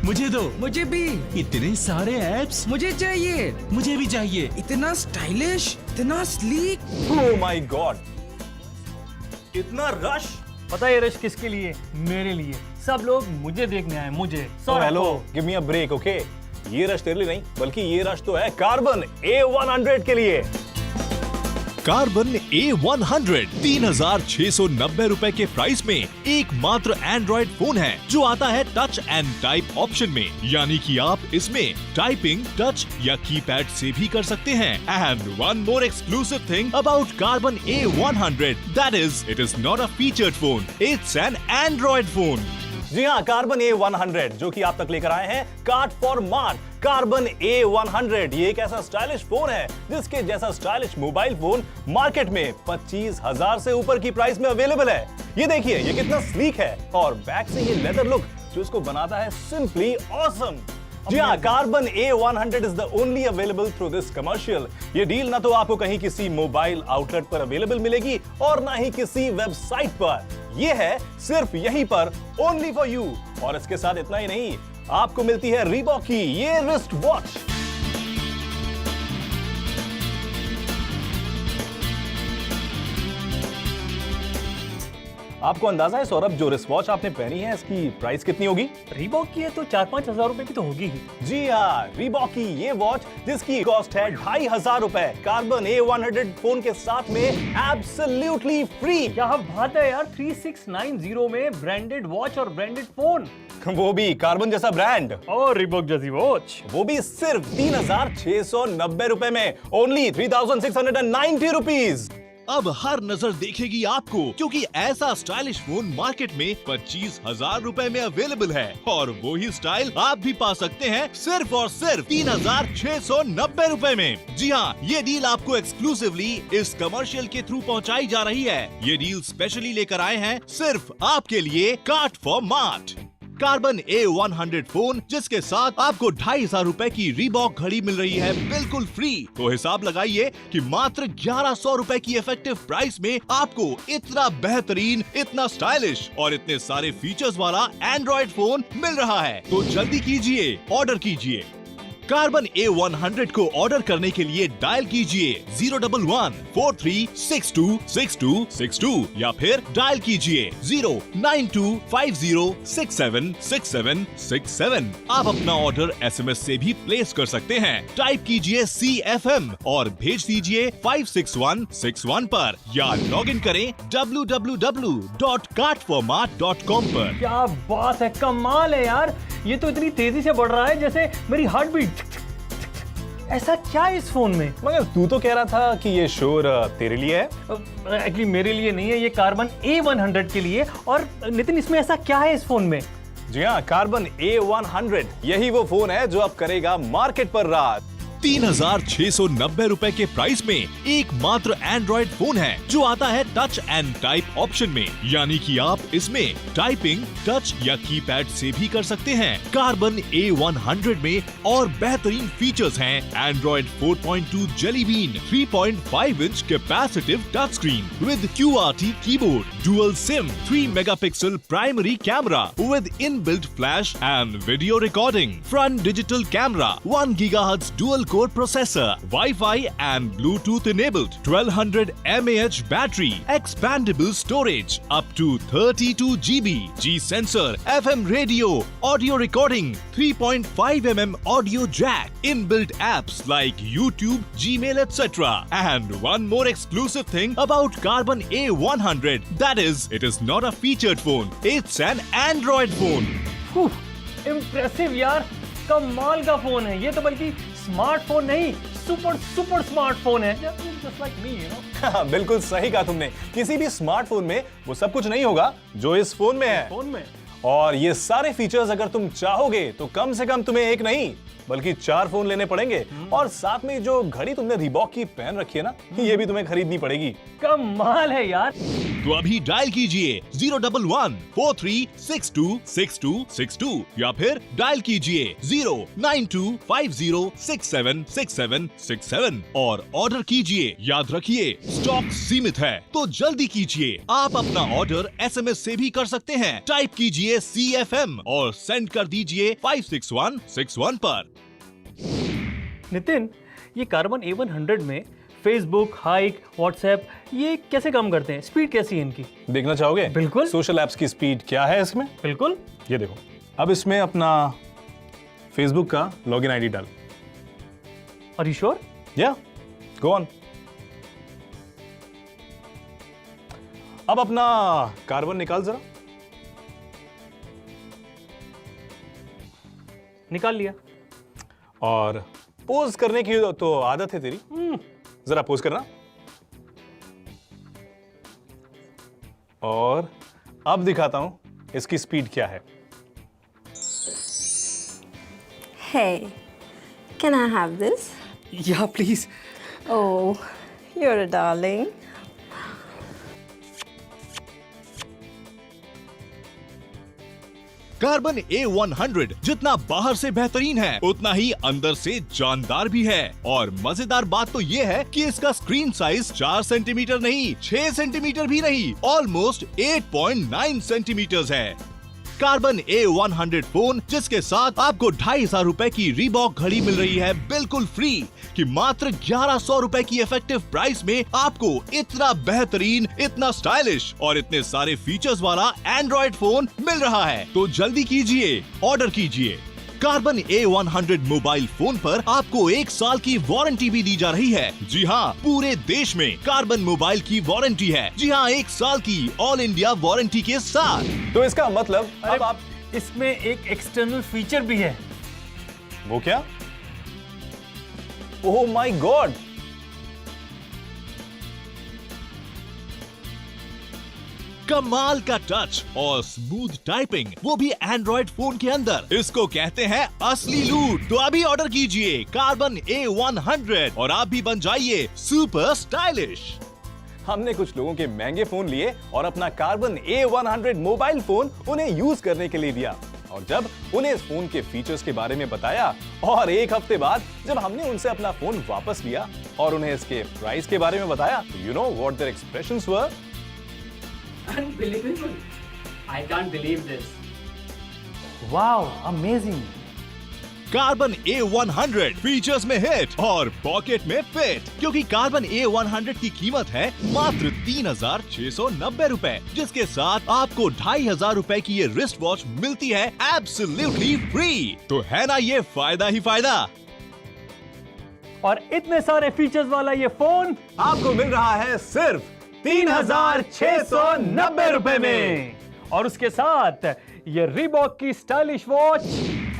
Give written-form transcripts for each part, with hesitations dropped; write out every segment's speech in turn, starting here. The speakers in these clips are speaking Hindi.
मुझे दो। मुझे भी। इतने सारे ऐप्स मुझे चाहिए। मुझे भी चाहिए। इतना स्टाइलिश, इतना स्लीक। ओह माय गॉड, इतना रश। पता है ये रश किसके लिए? मेरे लिए। सब लोग मुझे देखने आए, मुझे। Hello, give me a break, okay? ये रश तेरे लिए नहीं, बल्कि ये रश तो है कार्बन A100 के लिए। कार्बन A100 3,690 रुपए के प्राइस में एकमात्र एंड्रॉइड फोन है जो आता है टच एंड टाइप ऑप्शन में, यानी कि आप इसमें टाइपिंग टच या कीपैड से भी कर सकते हैं। And one more exclusive thing about Karbonn A100, that is it is not a featured phone, it's an Android phone. जी हाँ, कार्बन A100 जो कि आप तक लेकर आए हैं card for mart. Carbon A100 ये एक ऐसा स्टाइलिश फोन है जिसके जैसा स्टाइलिश मोबाइल फोन मार्केट में 25,000 से ऊपर की प्राइस में अवेलेबल है। ये देखिए, ये कितना स्लीक है और बैक से ये लेदर लुक जो इसको बनाता है सिंपली ऑसम। जी हाँ, Karbonn A100 is the only available through this commercial. ये डील ना तो आपको कहीं किसी मोबाइल आउटलेट पर अवेलेबल मिलेगी और ना ही किसी वेबसाइट पर। ये है सिर्फ यहीं पर, ओनली फॉर यू। और इसके साथ इतना ही नहीं, आपको मिलती है रीबॉक की ये रिस्ट वॉच। आपको अंदाजा है सौरभ, जो रिस्ट वॉच आपने पहनी है इसकी प्राइस कितनी होगी? रीबॉक की है तो 4-5 हजार रुपए की तो होगी ही। जी हाँ, रीबॉक की ये वॉच जिसकी कॉस्ट है 2,500 रुपए, कार्बन A100 फोन के साथ में एब्सोल्युटली फ्री। क्या बात है यार, 3690 में ब्रांडेड वॉच और ब्रांडेड फोन, वो भी कार्बन जैसा ब्रांड, और रीबॉक जैसी वॉच, वो भी सिर्फ 3,690 रुपए में, ओनली 3,690 रुपीज। अब हर नजर देखेगी आपको, क्योंकि ऐसा स्टाइलिश फोन मार्केट में 25,000 रुपए में अवेलेबल है और वो ही स्टाइल आप भी पा सकते हैं सिर्फ और सिर्फ 3,690 रुपए में। जी हाँ, ये डील आपको एक्सक्लूसिवली इस कमर्शियल के थ्रू पहुंचाई जा रही है। ये डील स्पेशली लेकर आए हैं सिर्फ आपके लिए card for mart. Carbon A100 phone जिसके साथ आपको 2,500 रुपए की रीबॉक घड़ी मिल रही है बिल्कुल फ्री। तो हिसाब लगाइए कि मात्र 1,100 रुपए की इफेक्टिव प्राइस में आपको इतना बेहतरीन, इतना स्टाइलिश और इतने सारे फीचर्स वाला एंड्रॉइड फोन मिल रहा है। तो जल्दी कीजिए, ऑर्डर कीजिए। कार्बन A100 को ऑर्डर करने के लिए डायल कीजिए 011-4362-6262 या फिर डायल कीजिए 09250676767। आप अपना ऑर्डर SMS से भी प्लेस कर सकते हैं। टाइप कीजिए CFM और भेज दीजिए 56161 पर या लॉग इन करें www.cartformart.com पर। क्या बात है, कमाल है यार। ये तो इतनी तेजी से बढ़ रहा है जैसे मेरी हार्ट बीट। ऐसा क्या है इस फोन में? मगर तू तो कह रहा था कि ये शोर तेरे लिए है। एक्चुअली मेरे लिए नहीं है, ये कार्बन A100 के लिए। और नितिन, इसमें ऐसा क्या है इस फोन में? जी हाँ, कार्बन A100 यही वो फोन है जो अब करेगा मार्केट पर राज। 3,690 रुपए के प्राइस में एकमात्र एंड्रॉइड फोन है जो आता है टच एंड टाइप ऑप्शन में, यानी कि आप इसमें टाइपिंग टच या कीपैड से भी कर सकते हैं। कार्बन A100 में और बेहतरीन फीचर्स हैं Android 4.2 jelly bean, 3.5 inch capacitive touch screen with QWERTY keyboard, dual SIM, 3 megapixel primary camera with inbuilt flash and video recording, front digital camera, 1 GHz dual core processor, Wi-Fi and Bluetooth enabled, 1200 mAh battery, expandable storage up to 32 GB, G sensor, FM radio, audio recording, 3.5 mm audio jack, inbuilt apps like YouTube, Gmail, etc. And one more exclusive thing about carbon A100, that is, it is not a featured phone, it's an Android phone. Impressive यार, कमाल का फोन है ये तो। बल्कि स्मार्टफोन नहीं, सुपर सुपर स्मार्टफोन है, just like me, you know. बिल्कुल सही कहा तुमने। किसी भी स्मार्टफोन में वो सब कुछ नहीं होगा जो इस फोन में है। फोन में और ये सारे फीचर्स अगर तुम चाहोगे तो कम से कम तुम्हें एक नहीं बल्कि 4 फोन लेने पड़ेंगे। और साथ में जो घड़ी तुमने रिबॉक की पहन रखी है ना, ये भी तुम्हें खरीदनी पड़ेगी। कमाल है यार। तो अभी डायल कीजिए 011-4362-6262 या फिर डायल कीजिए 09250676767 और ऑर्डर कीजिए। याद रखिए स्टॉक सीमित है, तो जल्दी कीजिए। आप अपना ऑर्डर SMS से भी कर सकते हैं। टाइप कीजिए CFM और सेंड कर दीजिए 56161 पर। नितिन, ये कार्बन A100 में फेसबुक, हाइक, व्हाट्सएप ये कैसे काम करते हैं? स्पीड कैसी है इनकी? देखना चाहोगे? बिल्कुल। सोशल एप्स की स्पीड क्या है इसमें? बिल्कुल। ये देखो, अब इसमें अपना फेसबुक का लॉगिन आईडी डाल। Are you sure? या गो ऑन। अब अपना कार्बन निकाल जरा। निकाल लिया। और पोज करने की तो आदत है तेरी, जरा पोज करना। और अब दिखाता हूं इसकी स्पीड क्या है। Hey, can I have this? Yeah, please. Oh, you're a darling. Carbon A100 जितना बाहर से बेहतरीन है, उतना ही अंदर से जानदार भी है। और मजेदार बात तो ये है कि इसका स्क्रीन साइज 4 सेंटीमीटर नहीं, 6 सेंटीमीटर भी नहीं, ऑलमोस्ट 8.9 सेंटीमीटर है। कार्बन A100 फोन, जिसके साथ आपको 2500 रुपए की रीबॉक घड़ी मिल रही है बिल्कुल फ्री, कि मात्र 1100 रुपए की इफेक्टिव प्राइस में आपको इतना बेहतरीन, इतना स्टाइलिश और इतने सारे फीचर्स वाला एंड्रॉइड फोन मिल रहा है। तो जल्दी कीजिए, ऑर्डर कीजिए। कार्बन A100 मोबाइल फोन पर आपको 1 साल की वारंटी भी दी जा रही है। जी हाँ, पूरे देश में कार्बन मोबाइल की वारंटी है। जी हाँ, 1 साल की ऑल इंडिया वारंटी के साथ। तो इसका मतलब अब आप इसमें एक एक्सटर्नल फीचर भी है। वो क्या? ओह माय गॉड, कमाल का टच और स्मूथ टाइपिंग, वो भी एंड्रॉइड फोन के अंदर। इसको कहते हैं असली लूट। तो अभी ऑर्डर कीजिए कार्बन A100 और आप भी बन जाइए सुपर स्टाइलिश। हमने कुछ लोगों के महंगे फोन लिए और अपना कार्बन A100 मोबाइल फोन उन्हें यूज करने के लिए दिया। और जब उन्हें इस फोन के फीचर्स के बारे में बताया और 1 हफ्ते बाद जब हमने उनसे अपना फोन वापस लिया और उन्हें इसके प्राइस के बारे में बताया, you know what their expressions were? Unbelievable. I can't believe this. Wow, amazing. Karbonn A100 features में हिट और पॉकेट में फिट, क्योंकि कार्बन A100 की कीमत है मात्र 3690 रुपए, जिसके साथ आपको 2500 रुपए की ये रिस्ट वॉच मिलती है एब्सोल्युटली फ्री। तो है ना ये फायदा ही फायदा। और इतने सारे फीचर्स वाला ये फोन आपको मिल रहा है सिर्फ 3690 रुपए में। और उसके साथ ये रीबॉक की स्टाइलिश वॉच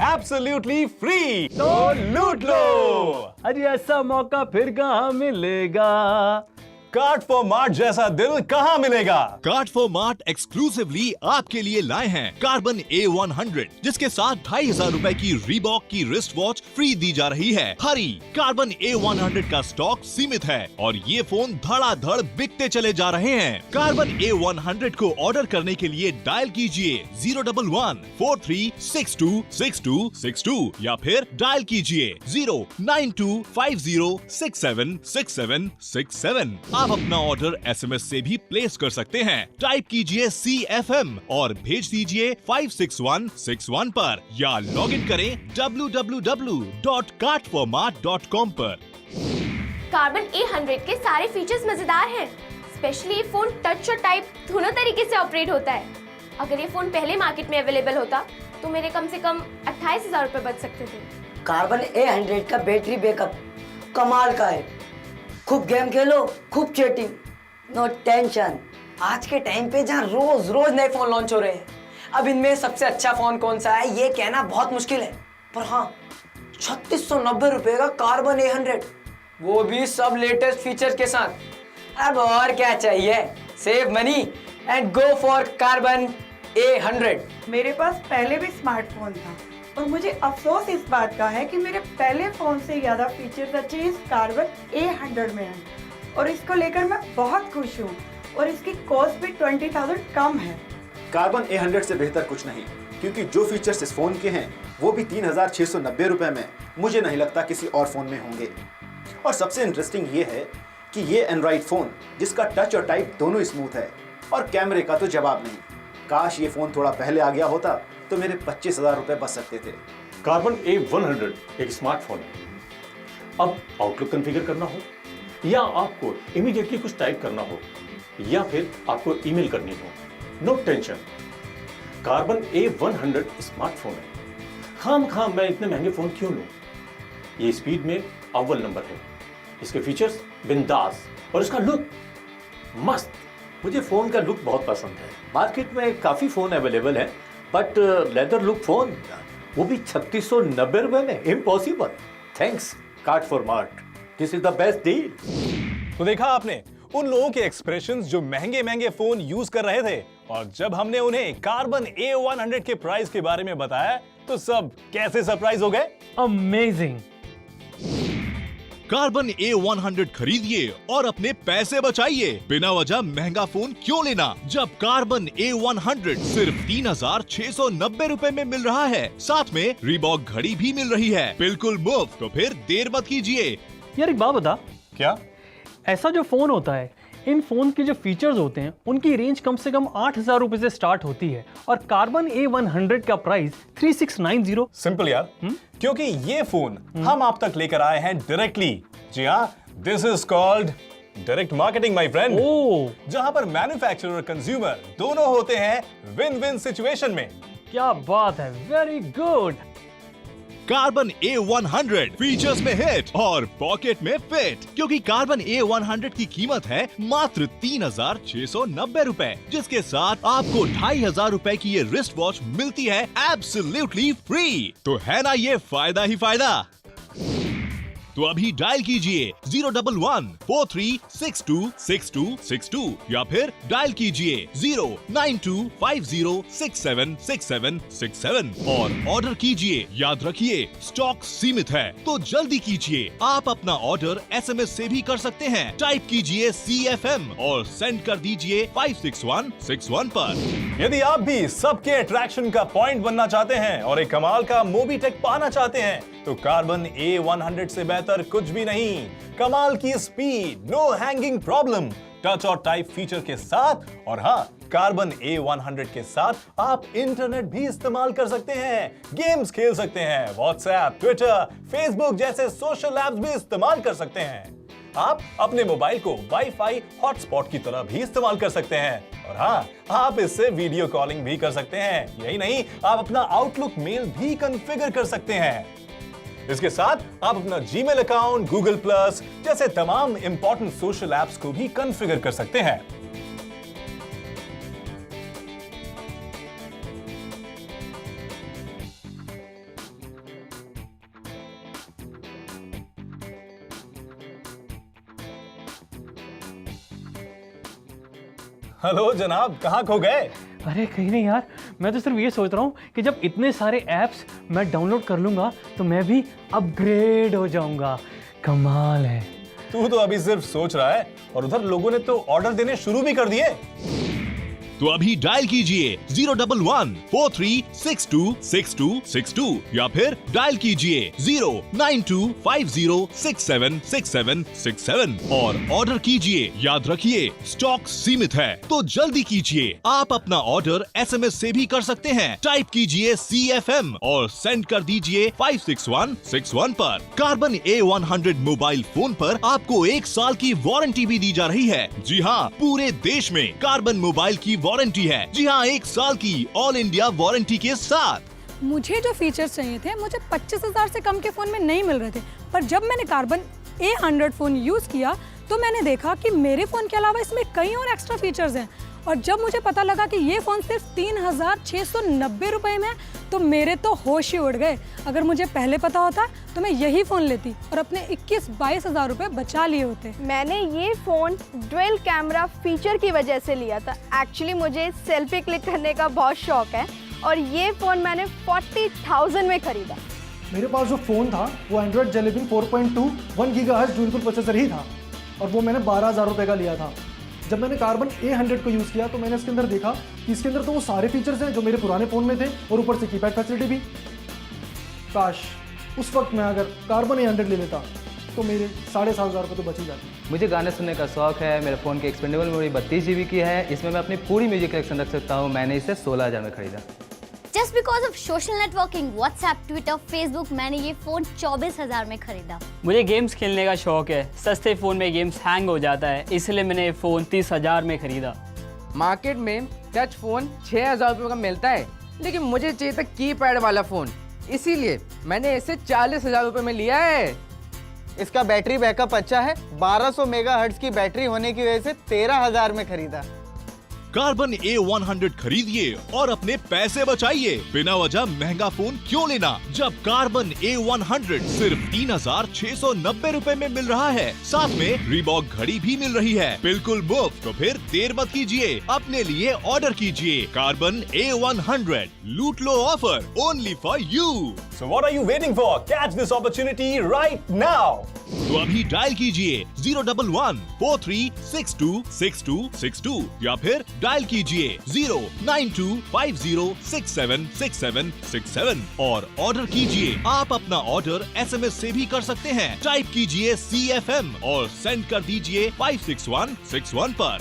एब्सोल्युटली फ्री। तो लूट लो। अरे ऐसा मौका फिर कहाँ मिलेगा? कार्ड फॉर मार्ट जैसा दिल कहाँ मिलेगा? कार्ड फॉर मार्ट एक्सक्लूसिवली आपके लिए लाए हैं कार्बन A100, जिसके साथ 2500 रुपए की रीबॉक की रिस्ट वॉच फ्री दी जा रही है। हरी, कार्बन A100 का स्टॉक सीमित है और ये फोन धड़ाधड़ बिकते चले जा रहे हैं। कार्बन A100 को ऑर्डर करने के लिए डायल कीजिए 011-4362-6262 या फिर डायल कीजिए 09250676767। आप अपना ऑर्डर SMS से भी प्लेस कर सकते हैं। टाइप कीजिए CFM और भेज दीजिए 56161 पर या लॉग इन करें www.cartformart.com पर। कार्बन A100 के सारे फीचर्स मजेदार हैं। स्पेशली ये फोन टच और टाइप दोनों तरीके से ऑपरेट होता है। अगर ये फोन पहले मार्केट में अवेलेबल होता तो मेरे कम से कम 28,000 रुपए बच सकते थे। कार्बन A100 का बैटरी बैकअप कमाल का है। खूब गेम खेलो, खूब चैटिंग, नो टेंशन। आज के टाइम पे जहाँ रोज रोज नए फोन लॉन्च हो रहे हैं, अब इनमें सबसे अच्छा फोन कौन सा है ये कहना बहुत मुश्किल है। पर हाँ, 3690 रुपए का कार्बन A100, वो भी सब लेटेस्ट फीचर के साथ। अब और क्या चाहिए? Save money and go for carbon A100। मेरे पास पहले भी स्मार्टफोन था, और मुझे अफसोस इस बात का है कि मेरे पहले फ़ोन से ज़्यादा फीचर्स अच्छे इस कार्बन A100 में हैं और इसको लेकर मैं बहुत खुश हूँ और इसकी कॉस्ट भी 20,000 कम है। कार्बन A100 से बेहतर कुछ नहीं, क्योंकि जो फीचर्स इस फ़ोन के हैं वो भी 3,690 रुपये में मुझे नहीं लगता किसी और फ़ोन में होंगे। और सबसे इंटरेस्टिंग ये है कि ये एंड्रॉइड फ़ोन जिसका टच और टाइप दोनों स्मूथ है और कैमरे का तो जवाब नहीं। काश ये फ़ोन थोड़ा पहले आ गया होता तो मेरे 25,000 रुपये बच सकते थे। कार्बन A100 एक स्मार्टफोन है। अब आउटलुक कॉन्फ़िगर करना हो या आपको इमीडिएटली कुछ टाइप करना हो या फिर आपको ईमेल करनी हो, no tension, carbon A100 smartphone है। खाम मैं इतने महंगे फोन क्यों लूं? ये स्पीड में अव्वल नंबर है, इसके फीचर्स बिंदास और इसका लुक मस्त। मुझे फोन का लुक बहुत पसंद है। मार्केट में काफी फोन अवेलेबल है, बट लेदर लुक फोन वो भी 3690 रुपए में, impossible. Thanks card for mart, this is the best deal. तो देखा आपने उन लोगों के एक्सप्रेशंस जो महंगे महंगे फोन यूज कर रहे थे, और जब हमने उन्हें कार्बन A100 के प्राइस के बारे में बताया तो सब कैसे सरप्राइज हो गए। अमेजिंग। कार्बन A100 खरीदिए और अपने पैसे बचाइए। बिना वजह महंगा फोन क्यों लेना, जब कार्बन A100 सिर्फ 3,690 रुपए में मिल रहा है। साथ में रीबॉक घड़ी भी मिल रही है, बिल्कुल मुफ्त। तो फिर देर मत कीजिए। यार एक बात बता, क्या ऐसा जो फोन होता है, इन फोन के जो फीचर्स होते हैं उनकी रेंज कम से कम 8,000 रुपए से स्टार्ट होती है और कार्बन A100 का प्राइस 3690। सिंपल यार, क्योंकि ये फोन हम आप तक लेकर आए हैं डायरेक्टली। जी हाँ, this is called direct marketing my friend. जहां पर मैन्युफैक्चरर और कंज्यूमर दोनों होते हैं विन विन सिचुएशन में। क्या बात है, very good. Carbon A100 features में हिट और पॉकेट में फिट, क्योंकि कार्बन A100 की कीमत है मात्र 3,690 रुपए, जिसके साथ आपको 2,500 रुपए की ये रिस्ट वॉच मिलती है एब्सोल्युटली फ्री। तो है ना ये फायदा ही फायदा। तो अभी डायल कीजिए 011-4362-6262 या फिर डायल कीजिए 09250676767 और ऑर्डर कीजिए। याद रखिए स्टॉक सीमित है, तो जल्दी कीजिए। आप अपना ऑर्डर SMS से भी कर सकते हैं। टाइप कीजिए CFM और सेंड कर दीजिए 56161 पर। यदि आप भी सबके अट्रैक्शन का पॉइंट बनना चाहते हैं और एक कमाल का मोबीटेक पाना चाहते हैं, तो कार्बन A100 से बेहतर कुछ भी नहीं। कमाल की speed, no hanging problem, touch और टाइप फीचर के साथ, और हाँ, कार्बन A100 के साथ आप इंटरनेट भी इस्तेमाल कर सकते हैं, गेम्स खेल सकते हैं, व्हाट्सएप, ट्विटर, फेसबुक जैसे सोशल ऐप्स भी इस्तेमाल कर सकते हैं। आप अपने मोबाइल को वाईफाई हॉटस्पॉट की तरह भी इस्तेमाल कर सकते हैं, और हाँ, आप इससे वीडियो कॉलिंग भी कर सकते हैं। यही नहीं, आप अपना आउटलुक मेल भी कॉन्फ़िगर कर सकते हैं। इसके साथ आप अपना जीमेल अकाउंट, गूगल प्लस जैसे तमाम इंपॉर्टेंट सोशल ऐप्स को भी कॉन्फ़िगर कर सकते हैं। हेलो जनाब, कहाँ खो गए? अरे कहीं नहीं यार, मैं तो सिर्फ ये सोच रहा हूँ कि जब इतने सारे ऐप्स मैं डाउनलोड कर लूंगा तो मैं भी अपग्रेड हो जाऊंगा। कमाल है। तू तो अभी सिर्फ सोच रहा है और उधर लोगों ने तो ऑर्डर देने शुरू भी कर दिए। तो अभी डायल कीजिए 011-4362-6262 या फिर डायल कीजिए 09250676767 और ऑर्डर कीजिए। याद रखिए स्टॉक सीमित है, तो जल्दी कीजिए। आप अपना ऑर्डर SMS से भी कर सकते हैं। टाइप कीजिए CFM और सेंड कर दीजिए 56161 पर। कार्बन A100 मोबाइल फोन पर आपको 1 साल की वारंटी भी दी जा रही है। जी हाँ, पूरे देश में कार्बन मोबाइल की वारंटी है। जी हाँ, 1 साल की ऑल इंडिया वारंटी के साथ। मुझे जो फीचर्स चाहिए थे मुझे 25,000 से कम के फ़ोन में नहीं मिल रहे थे, पर जब मैंने कार्बन A100 फ़ोन यूज़ किया तो मैंने देखा कि मेरे फ़ोन के अलावा इसमें कई और एक्स्ट्रा फीचर्स हैं। और जब मुझे पता लगा कि ये फ़ोन सिर्फ 3,690 रुपये में है तो मेरे तो होश ही उड़ गए। अगर मुझे पहले पता होता तो मैं यही फ़ोन लेती और अपने 21-22 हज़ार रुपये बचा लिए होते। मैंने ये फ़ोन डुअल कैमरा फीचर की वजह से लिया था। एक्चुअली मुझे सेल्फी क्लिक करने का बहुत शौक है और ये फ़ोन मैंने 40,000 में खरीदा। मेरे पास जो फ़ोन था वो Android Jelly Bean 4.2 1 gigahertz dual core processor ही था और वो मैंने 12,000 रुपये का लिया था। जब मैंने कार्बन A100 को यूज़ किया तो मैंने इसके अंदर देखा कि इसके अंदर तो वो सारे फीचर्स हैं जो मेरे पुराने फ़ोन में थे और ऊपर से कीपैड फैसिलिटी भी। काश उस वक्त मैं अगर कार्बन A100 ले लेता तो मेरे 7,500 रुपये तो बच ही जाते। मुझे गाने सुनने का शौक है। मेरे फ़ोन की एक्सपेंडेबल मेमोरी 32 GB की है। इसमें मैं अपनी पूरी म्यूजिक कलेक्शन रख सकता हूँ। मैंने इसे 16,000 में खरीदा। Just because of social networking, WhatsApp, Twitter, Facebook, मैंने ये फ़ोन 24,000 में खरीदा। मुझे गेम्स खेलने का शौक है। सस्ते फ़ोन में गेम्स हैंग हो जाता है, इसलिए मैंने ये फ़ोन 30,000 में खरीदा। मार्केट में टच फ़ोन 6,000 रुपये का मिलता है, लेकिन मुझे चाहिए था कीपैड वाला फ़ोन, इसीलिए मैंने इसे 40,000 रुपये में लिया है। इसका बैटरी बैकअप अच्छा है। 1200 मेगाहर्ट्ज़ की बैटरी होने की वजह से 13,000 में खरीदा। कार्बन A100 खरीदिए और अपने पैसे बचाइए। बिना वजह महंगा फोन क्यों लेना जब कार्बन A100 सिर्फ 3,690 रुपए में मिल रहा है। साथ में रीबॉक घड़ी भी मिल रही है बिल्कुल मुफ्त। तो फिर देर मत कीजिए, अपने लिए ऑर्डर कीजिए कार्बन A100। लूट लो offer only for you. So what are you waiting for? Catch this opportunity right now. तो अभी डायल कीजिए 011-4362-6262 या फिर डायल कीजिए 09250676767 और ऑर्डर कीजिए। आप अपना ऑर्डर SMS से भी कर सकते हैं। टाइप कीजिए CFM और सेंड कर दीजिए 56161 पर।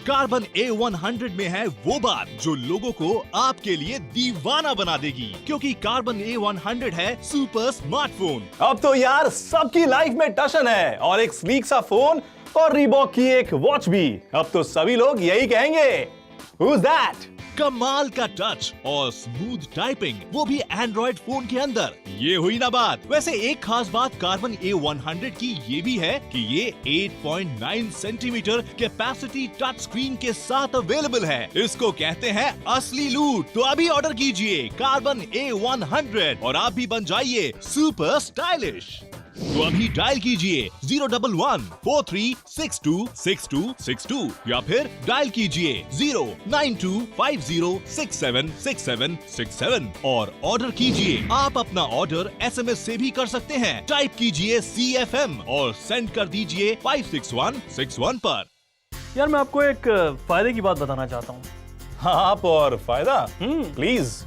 कार्बन A100 में है वो बात जो लोगों को आपके लिए दीवाना बना देगी, क्योंकि कार्बन A100 है सुपर स्मार्टफोन। अब तो यार सबकी लाइफ में टशन है और एक स्लीक सा फोन और रीबॉक की एक वॉच भी। अब तो सभी लोग यही कहेंगे, Who's that? कमाल का टच और स्मूथ टाइपिंग, वो भी एंड्रॉइड फोन के अंदर। ये हुई ना बात। वैसे एक खास बात कार्बन A100 की ये भी है कि ये 8.9 सेंटीमीटर कैपेसिटी टच स्क्रीन के साथ अवेलेबल है। इसको कहते हैं असली लूट। तो अभी ऑर्डर कीजिए कार्बन A100 और आप भी बन जाइए सुपर स्टाइलिश। तो अभी डायल कीजिए 011-4362-6262 या फिर डायल कीजिए 09250676767 और ऑर्डर कीजिए। आप अपना ऑर्डर SMS से भी कर सकते हैं। टाइप कीजिए CFM और सेंड कर दीजिए 56161 पर। यार मैं आपको एक फायदे की बात बताना चाहता हूँ। हाँ आप और फायदा प्लीज।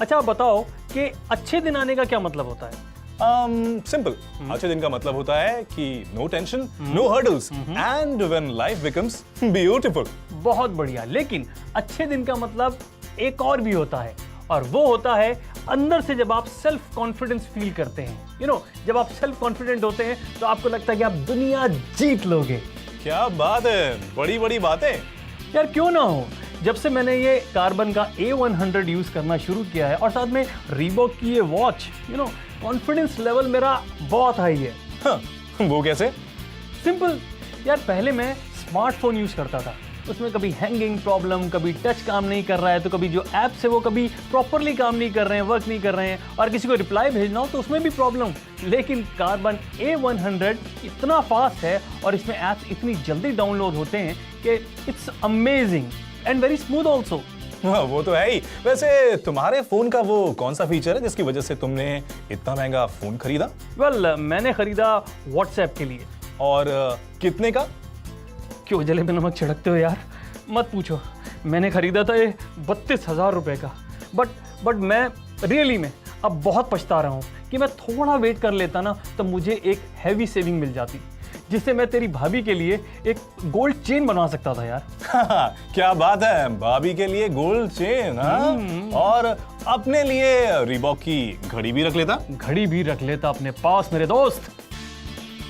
अच्छा आप बताओ कि अच्छे दिन आने का क्या मतलब होता है? सिंपल। अच्छे दिन का मतलब होता है कि no tension, no hurdles and when life becomes beautiful. बहुत बढ़िया। लेकिन अच्छे दिन का मतलब एक और भी होता है और वो होता है अंदर से जब आप सेल्फ कॉन्फिडेंस फील करते हैं। जब आप सेल्फ कॉन्फिडेंट होते हैं तो आपको लगता है कि आप दुनिया जीत लोगे। क्या बात है, बड़ी बड़ी बातें। यार क्यों ना हो। जब से मैंने ये कार्बन का A100 यूज करना शुरू किया है और साथ में रीबॉक की ये वॉच, कॉन्फिडेंस लेवल मेरा बहुत हाई है। वो कैसे? सिंपल यार, पहले मैं स्मार्टफोन यूज करता था, उसमें कभी हैंगिंग प्रॉब्लम, कभी टच काम नहीं कर रहा है, तो कभी जो ऐप्स है वो कभी प्रॉपरली काम नहीं कर रहे हैं, वर्क नहीं कर रहे हैं, और किसी को रिप्लाई भेजना हो तो उसमें भी प्रॉब्लम। लेकिन कार्बन A100 इतना फास्ट है और इसमें ऐप्स इतनी जल्दी डाउनलोड होते हैं कि it's amazing and very smooth also. वो तो है ही। वैसे तुम्हारे फोन का वो कौन सा फीचर है जिसकी वजह से तुमने इतना महंगा फोन खरीदा? मैंने खरीदा व्हाट्सएप के लिए। और कितने का? क्यों जले में नमक छिड़कते हो यार, मत पूछो। मैंने खरीदा था ये 32,000 रुपए का। बट मैं रियली में अब बहुत पछता रहा हूँ कि मैं थोड़ा वेट कर लेता ना तो मुझे एक हैवी सेविंग मिल जाती, जिससे मैं तेरी भाभी के लिए एक गोल्ड चेन बनवा सकता था यार। क्या बात है, भाभी के लिए गोल्ड चेन। और अपने लिए रीबॉक की घड़ी भी रख लेता। घड़ी भी रख लेता अपने पास मेरे दोस्त।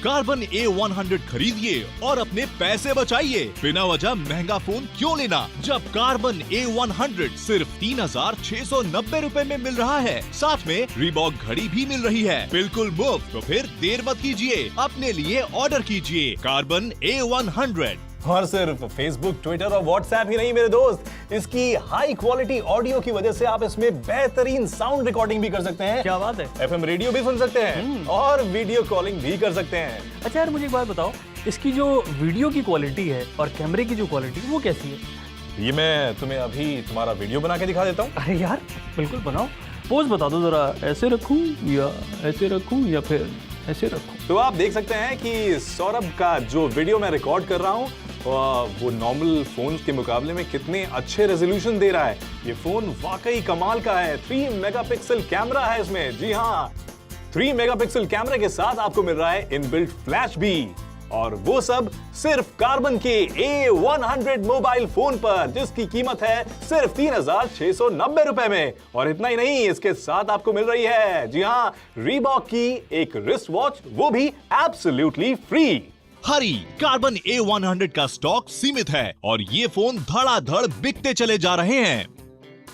कार्बन A100 खरीदिए और अपने पैसे बचाइए। बिना वजह महंगा फोन क्यों लेना जब कार्बन A100 सिर्फ 3,690 रुपए में मिल रहा है। साथ में रीबॉक घड़ी भी मिल रही है बिल्कुल मुफ्त। तो फिर देर मत कीजिए, अपने लिए ऑर्डर कीजिए कार्बन A100। और सिर्फ फेसबुक, ट्विटर और व्हाट्सएप ही नहीं मेरे दोस्त, इसकी हाई क्वालिटी ऑडियो की वजह से आप इसमें बेहतरीन साउंड रिकॉर्डिंग भी कर सकते हैं। क्या बात है। FM रेडियो भी सुन सकते हैं और वीडियो कॉलिंग भी कर सकते हैं। अच्छा यार मुझे एक बात बताओ, इसकी जो वीडियो की क्वालिटी है और कैमरे की जो क्वालिटी वो कैसी है? ये मैं तुम्हें अभी तुम्हारा वीडियो बना के दिखा देता हूँ। अरे यार बिल्कुल बनाओ, पोज बता दो जरा, ऐसे रखूं या ऐसे रखूं या फिर ऐसे रखूं। तो आप देख सकते हैं कि सौरभ का जो वीडियो मैं रिकॉर्ड कर रहा हूँ वो नॉर्मल फोन के मुकाबले में कितने अच्छे रेजोल्यूशन दे रहा है। ये फोन वाकई कमाल का है। 3 मेगापिक्सल कैमरा है इसमें। जी हाँ, 3 मेगापिक्सल कैमरे के साथ आपको मिल रहा है इनबिल्ट फ्लैश भी, और वो सब सिर्फ कार्बन के A100 मोबाइल फोन पर, जिसकी कीमत है सिर्फ 3,690 रुपए में। और इतना ही नहीं, इसके साथ आपको मिल रही है, जी हाँ, रीबॉक की एक रिस्ट वॉच, वो भी एब्सोल्युटली फ्री। हरी, कार्बन A100 का स्टॉक सीमित है और ये फोन धड़ाधड़ बिकते चले जा रहे हैं।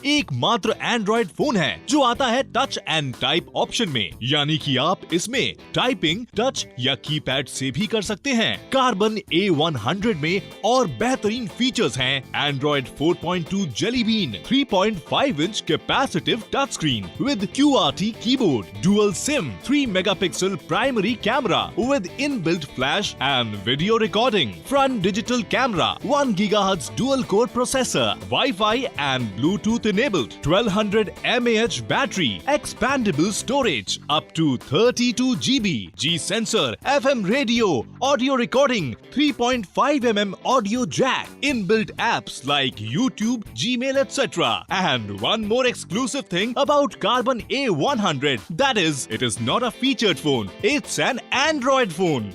एक मात्र एंड्रॉइड फोन है जो आता है टच एंड टाइप ऑप्शन में, यानी कि आप इसमें टाइपिंग टच या कीपैड से भी कर सकते हैं। कार्बन A100 में और बेहतरीन फीचर्स हैं। Android 4.2 jelly bean, 3.5 inch capacitive touch screen with QWERTY keyboard, dual SIM, 3 megapixel primary camera with inbuilt flash and video recording, front digital camera, 1 GHz dual core processor, WiFi and Bluetooth enabled, 1200 mAh battery, expandable storage up to 32 GB, G sensor, FM radio, audio recording, 3.5 mm audio jack, inbuilt apps like YouTube, Gmail, etc. And one more exclusive thing about Carbon A100, that is, it is not a featured phone, it's an Android phone.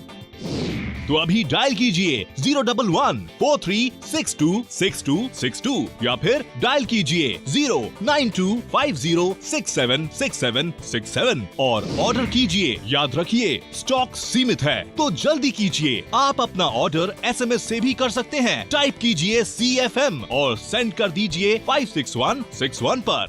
तो अभी डायल कीजिए 01143626262 या फिर डायल कीजिए 09250676767 और ऑर्डर कीजिए। याद रखिए स्टॉक सीमित है, तो जल्दी कीजिए। आप अपना ऑर्डर SMS से भी कर सकते हैं। टाइप कीजिए CFM और सेंड कर दीजिए 56161 पर।